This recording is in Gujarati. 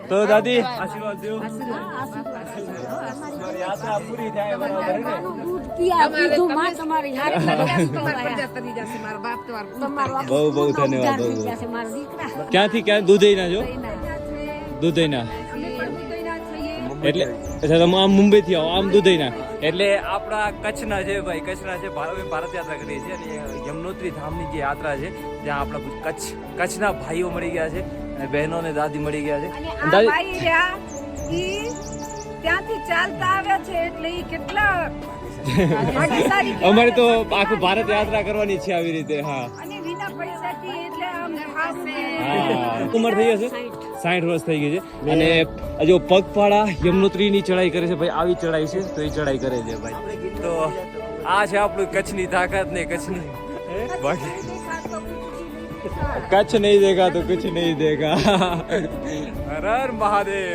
તો દાદી આશીર્વાદ દો. યાત્રા પૂરી થાય બરાબર ને? બહુ બહુ ધન્યવાદ. ક્યાંથી ક્યાં? દુધઈના છો? દુધઈના એટલે અચ્છા તમે આમ મુંબઈ થી આવો, આમ દુધઈના. એટલે આપણા કચ્છના છે ભાઈ, કચ્છના છે. ભારત યાત્રા કરીએ છીએ અને યમનોત્રી ધામની જે યાત્રા છે ત્યાં આપણા કચ્છના ભાઈઓ મળી ગયા છે અને બહેનો ને દાદી મળી ગયા છે. ત્યાંથી ચાલતા આવ્યા છે એટલે ઈ કેટલા અમારે તો આખું ભારત યાત્રા કરવાની છે આવી રીતે. હા, અને વિના પૈસાથી એટલે આમ ખાસ ઉંમર થઈ હશે 60 વર્ષ થઈ ગઈ છે અને જો પગપાળા યમનોત્રીની ચડાઈ કરે છે ભાઈ. આવી ચડાઈ છે તો એ ચડાઈ કરે છે ભાઈ. તો આ છે આપણું કચ્છની તાકાત ને કચ્છની બાકી કચ્છ નહીં દેખા તો કુછ નહીં દેખા. હર હર મહાદેવ.